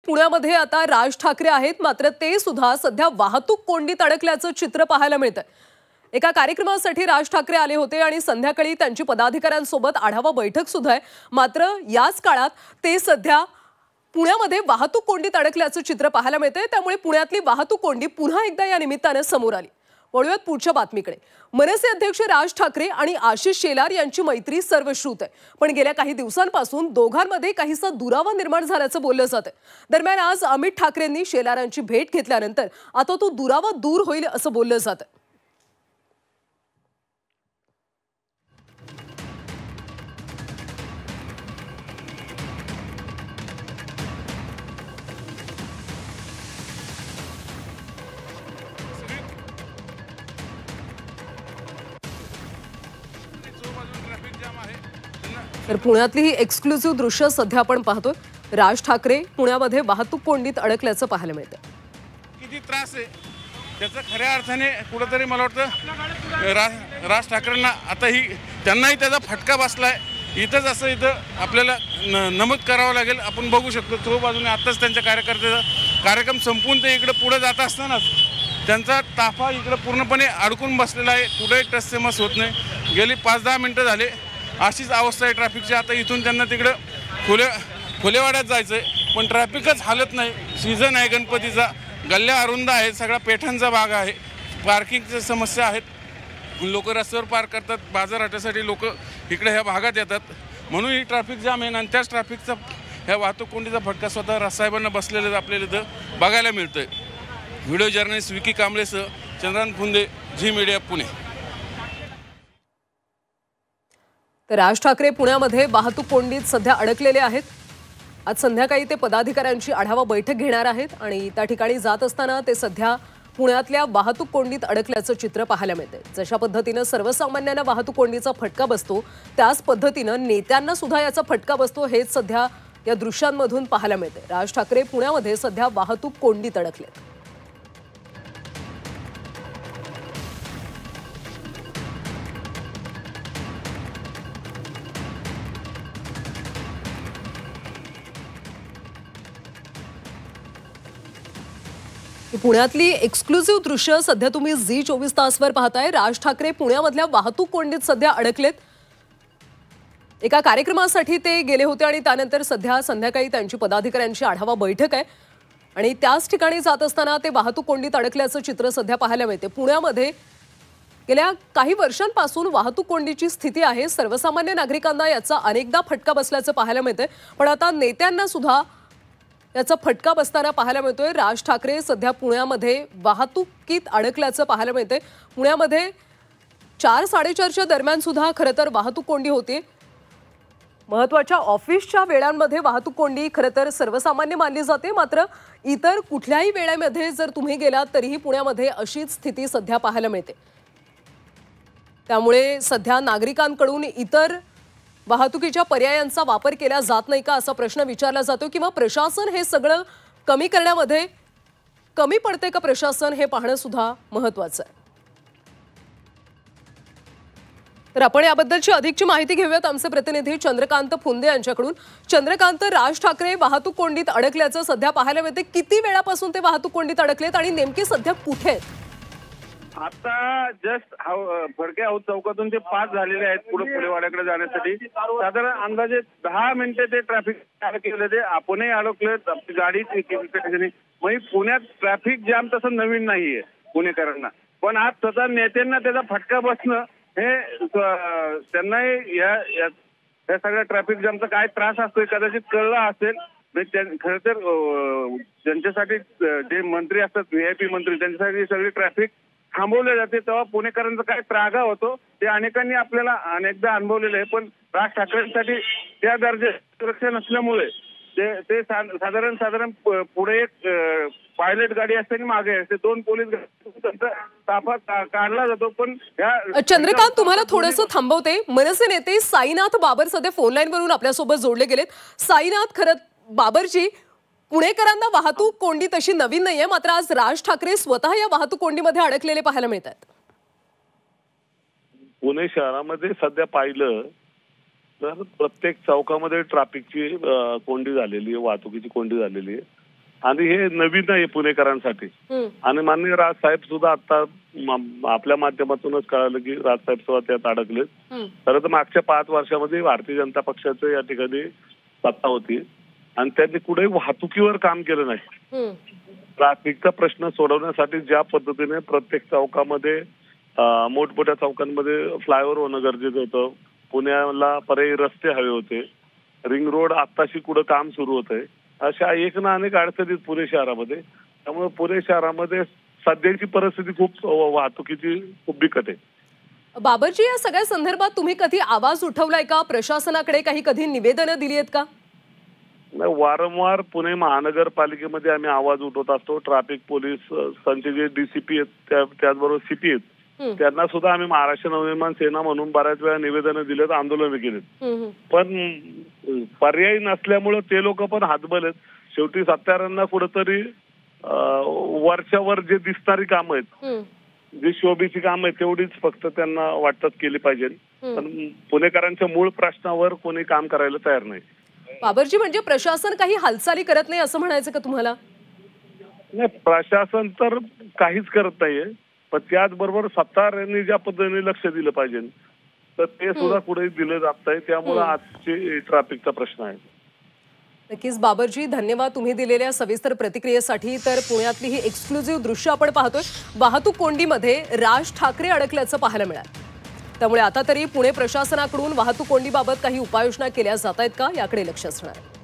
पुण्यामध्ये आता राज ठाकरे आहेत, मात्र ते सुद्धा सध्या वाहतूक कोंडीत अडकल्याचं चित्र पाहायला मिळतंय। एका कार्यक्रमासाठी राज ठाकरे आले होते आणि संध्याकाळी त्यांची पदाधिकाऱ्यांसोबत आढावा बैठक सुद्धा आहे। मात्र याच काळात ते सध्या पुण्यामध्ये वाहतूक कोंडीत अडकल्याचं चित्र पाहायला मिळतंय। त्यामुळे पुण्यातली वाहतूक कोंडी पुन्हा एकदा या निमित्ताने समोर आली। वळूयात पुढच्या बातमीकडे। मनसे अध्यक्ष राज ठाकरे आणि आशिष शेलार यांची मैत्री सर्वश्रुत आहे, पण गेल्या काही दिवसांपासून दोघांमध्ये काहीसा दुरावा निर्माण झाल्याचं बोललं जातं। दरम्यान आज अमित ठाकरेंनी शेलारांची भेट घेतल्यानंतर आता तो दुरावा दूर होईल असं बोललं जातं। तर पुण्यातली ही एक्सक्लुसिव्ह दृश्य सध्या आपण पाहतोय। राज ठाकरे पुण्यामध्ये वाहतूक कोंडीत अडकल्याचं पाहायला मिळतं। किती त्रास आहे त्याचा खऱ्या अर्थाने कुठेतरी मला वाटतं राज ठाकरेंना आता ही त्यांनाही त्याचा फटका बसलाय। इथंच असं इथं आपल्याला नमूद करावं लागेल। आपण बघू शकतो तो बाजूने आताच त्यांच्या कार्यकर्त्याचा कार्यक्रम संपून ते इकडे पुढे जात असतानाच त्यांचा ताफा इकडे पूर्णपणे अडकून बसलेला आहे। कुठेही टचसेमस होत नाही। गेली 5-10 मिनिटं झाले अशीच अवस्था आहे ट्रॅफिकची। आता इथून त्यांना तिकडं फुलेवाड्यात जायचं आहे, पण ट्रॅफिकच हालत नाही। सीझन आहे गणपतीचा, गल्ल्या अरुंद आहेत, सगळा पेठांचा भाग आहे, पार्किंगच्या समस्या आहेत। लोक रस्त्यावर पार्क करतात, बाजारहाटासाठी लोक इकडे ह्या भागात येतात, म्हणून ही ट्रॅफिक जाम आहे। आणि त्याच ट्रॅफिकचा ह्या वाहतूक कोंडीचा फटका स्वतः राजसाहेबांना बसलेलं आपल्याला इथं बघायला मिळतंय। व्हिडिओ जर्नलिस्ट विकी कांबळेसह चंद्रकांत फुंदे, झी मीडिया, पुणे। तर राज ठाकरे पुण्यामध्ये वाहतूक कोंडीत सध्या अडकलेले आहेत। आज संध्याकाळी ते पदाधिकाऱ्यांची आढावा बैठक घेणार आहेत आणि त्या ठिकाणी जात असताना ते सध्या पुण्यातल्या वाहतूक कोंडीत अडकल्याचं चित्र पाहायला मिळतंय। जशा पद्धतीनं सर्वसामान्यांना वाहतूक कोंडीचा फटका बसतो, त्याच पद्धतीनं नेत्यांना सुद्धा याचा फटका बसतो, हेच सध्या या दृश्यांमधून पाहायला मिळतंय। राज ठाकरे पुण्यामध्ये सध्या वाहतूक कोंडीत अडकलेत। पुण्यातली एक्सक्लुसिव्ह दृश्य सध्या तुम्ही झी 24 तासवर पाहताय। राज ठाकरे पुण्यामधल्या वाहतूक कोंडीत सध्या अडकलेत। एका कार्यक्रमासाठी ते गेले होते आणि त्यानंतर सध्या संध्याकाळी त्यांची पदाधिकाऱ्यांची आढावा बैठक आहे आणि त्याच ठिकाणी जात असताना ते वाहतूक कोंडीत अडकल्याचं चित्र सध्या पाहायला मिळते। पुण्यामध्ये गेल्या काही वर्षांपासून वाहतूक कोंडीची स्थिती आहे। सर्वसामान्य नागरिकांना याचा अनेकदा फटका बसल्याचं पाहायला मिळतंय, पण आता नेत्यांना सुद्धा याचा फटका बसताना पाहायला मिळतोय। राज ठाकरे सध्या पुण्यामध्ये वाहतुकीत अडकल्याचं पाहायला मिळतंय। पुण्यामध्ये 4-4:30च्या दरम्यान सुद्धा खरं तर वाहतूक कोंडी होते। महत्त्वाच्या ऑफिसच्या वेळांमध्ये वाहतूक कोंडी खरं तर सर्वसामान्य मानली जाते, मात्र इतर कुठल्याही वेळेमध्ये जर तुम्ही गेलात तरीही पुण्यामध्ये अशीच स्थिती सध्या पाहायला मिळते। त्यामुळे सध्या नागरिकांकडून इतर वाहतुकीच्या पर्यायांचा वापर केला जात नाही का असा प्रश्न विचारला जातो, किंवा प्रशासन हे सगळं कमी करण्यामध्ये कमी पडते का प्रशासन, हे पाहणं सुद्धा महत्त्वाचं आहे। तर आपण याबद्दलची अधिकची माहिती घेऊयात आमचे प्रतिनिधी चंद्रकांत फुंदे यांच्याकडून। चंद्रकांत, राज ठाकरे वाहतूक कोंडीत अडकल्याचं सध्या पाहायला मिळते। किती वेळापासून ते वाहतूक कोंडीत अडकलेत आणि नेमके सध्या कुठे आहेत? आता जस्ट फडके हाऊस चौकातून ते पास झालेले आहेत पुढे फुलेवाड्याकडे जाण्यासाठी। साधारण अंदाजे 10 मिनिटे ते ट्रॅफिक केले, ते आपणही अडकले, आपली गाडी म्हणजे पुण्यात ट्रॅफिक जाम तसं नवीन नाहीये पुणेकरांना, पण आज स्वतः नेत्यांना त्याचा फटका बसणं हे त्यांनाही या सगळ्या ट्रॅफिक जामचा काय त्रास असतोय कदाचित कळलं असेल। खरं तर ज्यांच्यासाठी जे मंत्री असतात, VIP मंत्री, त्यांच्यासाठी सगळी ट्रॅफिक थांबवले जाते, तेव्हा पुणेकरांचा काय त्रागा होतो ते अनेकांनी आपल्याला अनेकदा अनुभवलेलं आहे। पण राज ठाकरेंसाठी त्या दर्जाची सुरक्षा नसल्यामुळे ते साधारण पुढे एक पायलट गाडी असते आणि मागे असते 2 पोलीस त्यांचा ताफा काढला जातो। पण चंद्रकांत, तुम्हाला थोडंसं थांबवते। मनसे नेते साईनाथ बाबर सध्या फोन लाईन वरून आपल्यासोबत जोडले गेलेत। साईनाथ, खरं बाबरजी, पुणेकरांना वाहतूक कोंडी तशी नवीन नाहीये, मात्र आज राज ठाकरे स्वतः या वाहतूक कोंडीमध्ये अडकलेले पाहायला मिळतात। पुणे शहरामध्ये सध्या पाहिलं तर प्रत्येक चौकामध्ये ट्रॅफिकची कोंडी झालेली आहे, वाहतुकीची कोंडी झालेली आहे। आणि हे नवीन आहे पुणेकरांसाठी. आणि माननीय राज साहेब सुद्धा आता आपल्या माध्यमातूनच कळालं की राज साहेब सुद्धा त्यात अडकलेत. खरं तर मागच्या 5 वर्षामध्ये भारतीय जनता पक्षाचं या ठिकाणी सत्ता होती आणि त्यांनी कुठेही वाहतुकीवर काम केलं नाही. ट्रॅफिकचा प्रश्न सोडवण्यासाठी ज्या पद्धतीने प्रत्येक चौकामध्ये मोठमोठ्या चौकांमध्ये फ्लायओव्हर होणं गरजेचं होतं, पुण्याला पर्यायी रस्ते हवे होते, रिंग रोड आत्ताशी कुठं काम सुरू होतंय, अशा एक ना अनेक अडचणी पुणे शहरामध्ये. त्यामुळे पुणे शहरामध्ये सध्याची परिस्थिती खूप वाहतुकीची खूप बिकट आहे. बाबरजी, या सगळ्या संदर्भात तुम्ही कधी आवाज उठवलाय का? प्रशासनाकडे काही कधी निवेदनं दिली आहेत का? वारंवार पुणे महानगरपालिकेमध्ये आम्ही आवाज उठवत असतो. ट्रॅफिक पोलीस संचे जे डीसीपी आहेत त्याचबरोबर सीपी आहेत त्यांना सुद्धा आम्ही महाराष्ट्र नवनिर्माण सेना म्हणून बऱ्याच वेळा निवेदनं दिलेत, आंदोलन केलेत. पण पर्याय नसल्यामुळे ते लोक पण हातबल आहेत. शेवटी सत्तारांना कुठंतरी वरच्यावर जे दिसणारी कामं आहेत, जी शोभेची कामं आहेत तेवढीच फक्त त्यांना वाटतात केली पाहिजे. पण पुणेकरांच्या मूळ प्रश्नावर कोणी काम करायला तयार नाही. बाबरजी, म्हणजे प्रशासन काही हालचाली करत नाही असं म्हणायचं का तुम्हाला? नाही, प्रशासन तर काहीच करत नाहीये. पण त्याचबरोबर सत्तारांनी ज्या पद्धतीने लक्ष दिलं पाहिजे तर ते सुद्धा कुठेही दिलं जात नाही. त्यामुळे आजचे ट्रॅफिकचा प्रश्न आहे. नक्कीच बाबरजी, धन्यवाद तुम्ही दिलेल्या सविस्तर प्रतिक्रियेसाठी. तर पुण्यातली ही एक्सक्लुझिव्ह दृश्य आपण पाहतोय. वाहतूक कोंडीमध्ये राज ठाकरे अडकल्याचं पाहायला मिळालं. त्यामुळे आता तरी पुणे प्रशासनाकडून वाहतूक कोंडीबाबत काही उपाययोजना केल्या जात आहेत का याकडे लक्ष असणार आहे.